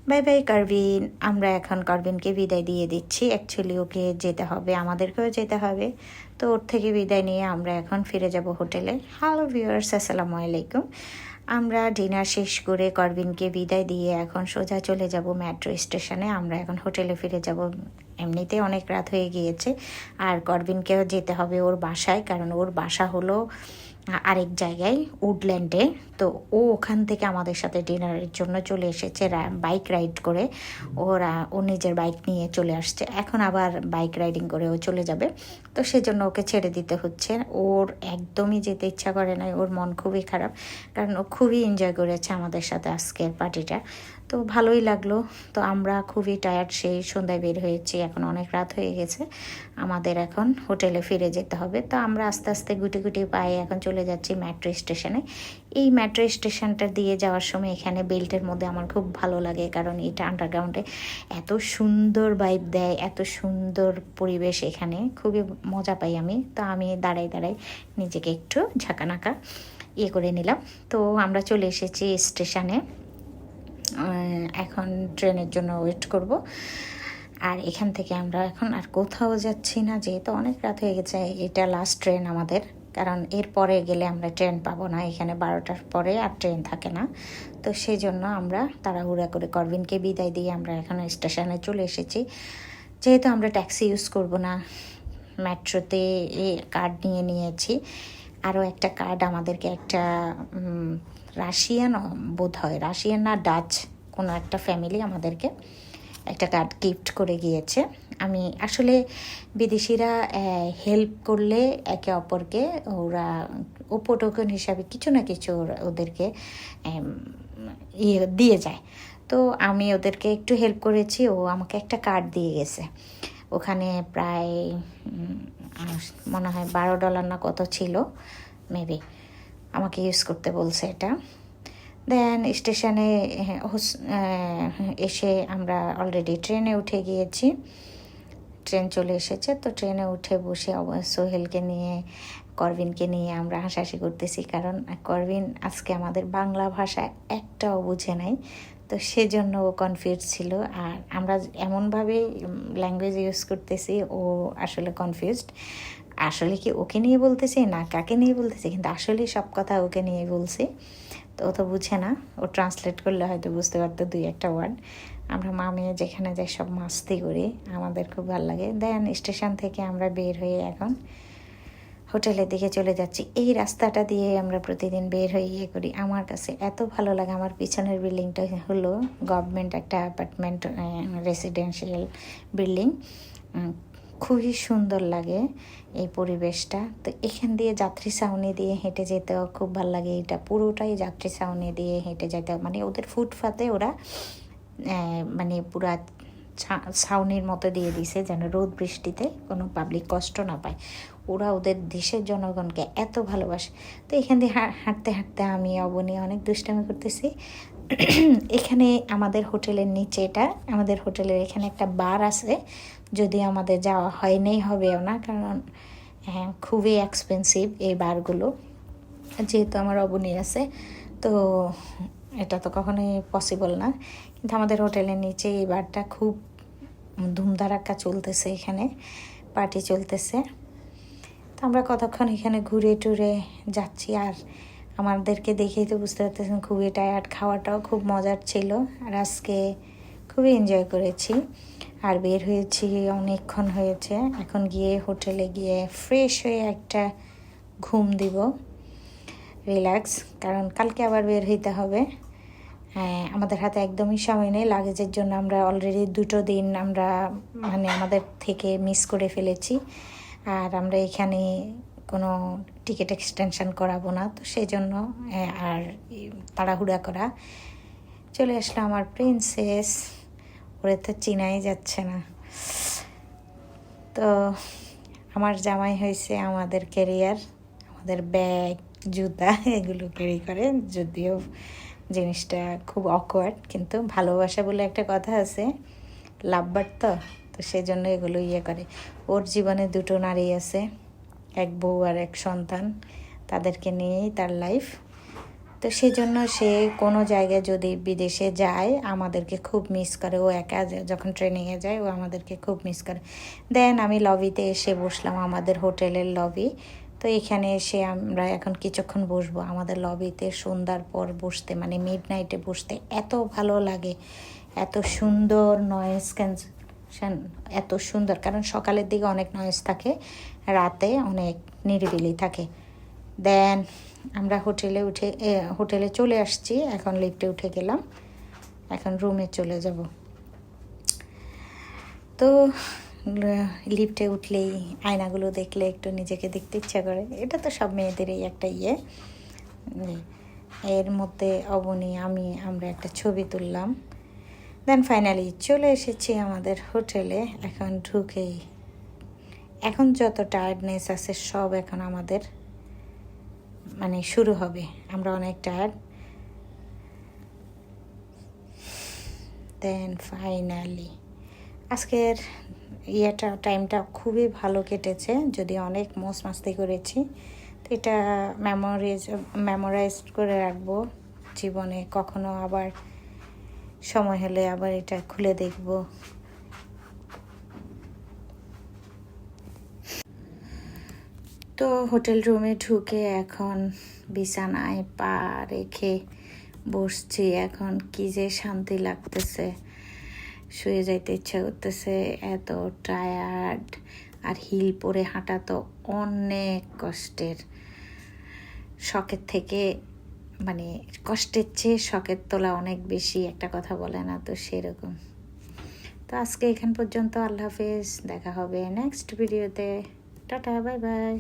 Bye bye কারভিন। আমরা এখন কারভিনকে বিদায় দিয়ে দিচ্ছি। অ্যাকচুয়ালি ওকে যেতে হবে, আমাদেরকেও যেতে হবে। তো ওর থেকে বিদায় নিয়ে আমরা এখন ফিরে যাব হোটেলে। হ্যালো ভিউয়ার্স, আসসালামু আলাইকুম। আমরা ডিনার শেষ করে কারভিনকে বিদায় দিয়ে এখন সোজা চলে যাব মেট্রো স্টেশনে। আমরা এখন হোটেলে ফিরে যাব। এমনিতে অনেক রাত হয়ে গিয়েছে, আর কারভিনকেও যেতে হবে ওর বাসায়, কারণ ওর বাসা হলো আরেক জায়গায়, উডল্যান্ডে। তো ও ওখান থেকে আমাদের সাথে ডিনারের জন্য চলে এসেছে বাইক রাইড করে। ও নিজের বাইক নিয়ে চলে আসছে, এখন আবার বাইক রাইডিং করে ও চলে যাবে। তো সেজন্য ওকে ছেড়ে দিতে হচ্ছে। ওর একদমই যেতে ইচ্ছা করে নাই, ওর মন খুবই খারাপ, কারণ ও খুবই এনজয় করেছে আমাদের সাথে আজকের পার্টিটা। তো ভালোই লাগলো। তো আমরা খুবই টায়ার্ড, সেই সন্ধ্যায় বের হয়েছি, এখন অনেক রাত হয়ে গেছে, আমাদের এখন হোটেলে ফিরে যেতে হবে। তো আমরা আস্তে আস্তে গুটি গুটি পায়ে এখন চলে যাচ্ছি মেট্রো স্টেশনে। এই মেট্রো স্টেশনটা দিয়ে যাওয়ার সময় এখানে বেল্টের মধ্যে আমার খুব ভালো লাগে, কারণ এটা আন্ডারগ্রাউন্ডে এত সুন্দর ভাইব দেয়, এত সুন্দর পরিবেশ, এখানে খুবই মজা পাই আমি। তো আমি দাঁড়াই দাঁড়াই নিজেকে একটু ঝাঁকানাকা করে নিলাম। তো আমরা চলে এসেছি স্টেশনে, এখন ট্রেনের জন্য ওয়েট করব। আর এখান থেকে আমরা এখন আর কোথাও যাচ্ছি না, যেহেতু অনেক রাত হয়ে গেছে। এটা লাস্ট ট্রেন আমাদের, কারণ এর পরে গেলে আমরা ট্রেন পাবো না, এখানে 12টার পরে আর ট্রেন থাকে না। তো সেই জন্য আমরা তাড়াহুড়া করে কারভিনকে বিদায় দিয়ে আমরা এখন স্টেশনে চলে এসেছি। যেহেতু আমরা ট্যাক্সি ইউজ করব না, মেট্রোতে কার্ড নিয়েছি। আরও একটা কার্ড আমাদেরকে একটা রাশিয়ান বোধ হয়, রাশিয়ান না ডাচ কোনো একটা ফ্যামিলি আমাদেরকে একটা কার্ড গিফট করে গিয়েছে। আমি আসলে বিদেশিরা হেল্প করলে একে অপরকে ওরা উপটোকন হিসাবে কিছু না কিছু ওদেরকে দিয়ে যায়। তো আমি ওদেরকে একটু হেল্প করেছি, ও আমাকে একটা কার্ড দিয়ে গেছে। ওখানে প্রায় মনে হয় $12 না কত ছিল, মেবি আমাকে ইউজ করতে বলছে এটা। দেন স্টেশনে এসে আমরা অলরেডি ট্রেনে উঠে গিয়েছি, ট্রেন চলে এসেছে। তো ট্রেনে উঠে বসে সোহেলকে নিয়ে, করবিনকে নিয়ে আমরা হাসাহাসি করতেছি, কারণ করবিন আজকে আমাদের বাংলা ভাষা একটাও বুঝে নাই। তো সেজন্য ও কনফিউজ ছিল, আর আমরা এমনভাবে ল্যাঙ্গুয়েজ ইউজ করতেছি, ও আসলে কনফিউজড। আসলে কি ওকে নিয়ে বলতেছি না কাকে নিয়ে বলতেছি, কিন্তু আসলে সব কথা ওকে নিয়ে বলছি। তো ও তো বুঝে না, ও ট্রান্সলেট করলে হয়তো বুঝতে পারতো দুই একটা ওয়ার্ড। আমরা মা মেয়ে যেখানে যাই সব মাস্তি করি, আমাদের খুব ভালো লাগে। দেন স্টেশন থেকে আমরা বের হয়ে এখন হোটেলের দিকে চলে যাচ্ছি। এই রাস্তাটা দিয়ে আমরা প্রতিদিন বের হয়ে করি। আমার কাছে এত ভালো লাগে। আমার পিছনের বিল্ডিংটা হলো গভর্নমেন্ট একটা অ্যাপার্টমেন্ট রেসিডেন্সিয়াল বিল্ডিং, খুবই সুন্দর লাগে এই পরিবেশটা। তো এখান দিয়ে যাত্রী ছাউনি দিয়ে হেঁটে যেতেও খুব ভালো লাগে। এটা পুরোটাই যাত্রী ছাউনি দিয়ে হেঁটে যেতে, মানে ওদের ফুটপাতে ওরা মানে পুরা ছাউনির মতো দিয়ে দিছে, যেন রোদ বৃষ্টিতে কোনো পাবলিক কষ্ট না পায়। ওরা ওদের দেশের জনগণকে এত ভালোবাসে। তো এখান দিয়ে হাঁটতে হাঁটতে আমি অবনী অনেক দুষ্টামি করতেছি। এখানে আমাদের হোটেলের নিচে, এটা আমাদের হোটেলের এখানে একটা বার আছে, যদি আমাদের যাওয়া হয়নি হবেও না, কারণ খুবই এক্সপেন্সিভ এই বারগুলো। যেহেতু আমার অবনী আছে, তো এটা তো কখনোই পসিবল না। কিন্তু আমাদের হোটেলের নিচে এই বারটা খুব ধুমধারাক্কা চলতেছে, এখানে পার্টি চলতেছে। তো আমরা কতক্ষণ এখানে ঘুরে টুরে যাচ্ছি, আর আমাদেরকে দেখেই তো বুঝতে পারতেছেন খুবই টায়ার্ড। খাওয়াটাও খুব মজার ছিল, আর আজকে খুবই এনজয় করেছি। আর বের হয়েছি অনেকক্ষণ হয়েছে, এখন গিয়ে হোটেলে গিয়ে ফ্রেশ হয়ে একটা ঘুম দিব, রিল্যাক্স, কারণ কালকে আবার বের হইতে হবে। আমাদের হাতে একদমই সময় নেই। লাগেজের জন্য আমরা অলরেডি 2 দিন আমরা মানে আমাদের থেকে মিস করে ফেলেছি, আর আমরা এখানে কোনো টিকিট এক্সটেনশন করাবো না। তো সেই জন্য আর তাড়াহুড়া করা চলে আসলো আমার প্রিন্সেস, ওরে তো চিনাই যাচ্ছে না। তো আমার জামাই হয়েছে আমাদের ক্যারিয়ার, আমাদের ব্যাগ জুতা এগুলো ক্যারি করে, যদিও জিনিসটা খুব অকওয়ার্ড, কিন্তু ভালোবাসা বলে একটা কথা আছে, লাভবার তো সেই জন্য এগুলো করে। ওর জীবনে 2 নারী আছে, এক বউ আর এক সন্তান, তাদেরকে নিয়েই তার লাইফ। তো সেই জন্য সে কোনো জায়গায় যদি বিদেশে যায় আমাদেরকে খুব মিস করে। ও একা যখন ট্রেনিংয়ে যায় ও আমাদেরকে খুব মিস করে। দেন আমি লবিতে এসে বসলাম, আমাদের হোটেলের লবি। তো এখানে এসে আমরা এখন কিছুক্ষণ বসবো। আমাদের লবিতে সন্ধ্যার পর বসতে মানে মিডনাইটে বসতে এত ভালো লাগে, এত সুন্দর নয়েজ ক্যান্সেলেশন, এত সুন্দর। কারণ সকালের দিকে অনেক নয়েজ থাকে, রাতে অনেক নিরিবিলি থাকে। দেন আমরা হোটেলে চলে আসছি। এখন লিফটে উঠে গেলাম, এখন রুমে চলে যাব। তো লিফটে উঠলেই আয়নাগুলো দেখলে একটু নিজেকে দেখতে ইচ্ছা করে। এটা তো সব মেয়েদেরই একটা এর মধ্যে অবনী আমরা একটা ছবি তুললাম। দেন ফাইনালি চলে এসেছি আমাদের হোটেলে। এখন যত টায়ার্ডনেস আছে সব এখন আমাদের মানে শুরু হবে। আমরা অনেক টায়ার্ড। দেন ফাইনালি আজকের টাইমটা খুবই ভালো কেটেছে, যদি অনেক মজ মাস্তি করেছি। তো এটা মেমোরাইজ করে রাখবো জীবনে। কখনো আবার সময় হলে আবার এটা খুলে দেখব। তো হোটেল রুমে ঢুকে এখন বিছানায় পা রেখে বসছি। এখন কি যে শান্তি লাগতেছে, শুয়ে যাইতে ইচ্ছা করতেছে, এত টায়ার্ড। আর হিল পরে হাঁটা তো অনেক কষ্টের, শখের থেকে মানে কষ্টের চেয়ে শখের তোলা অনেক বেশি, একটা কথা বলে না তো সেরকম। তো আজকে এখান পর্যন্ত, আল্লাহ হাফেজ, দেখা হবে নেক্সট ভিডিওতে। Tata, bye bye.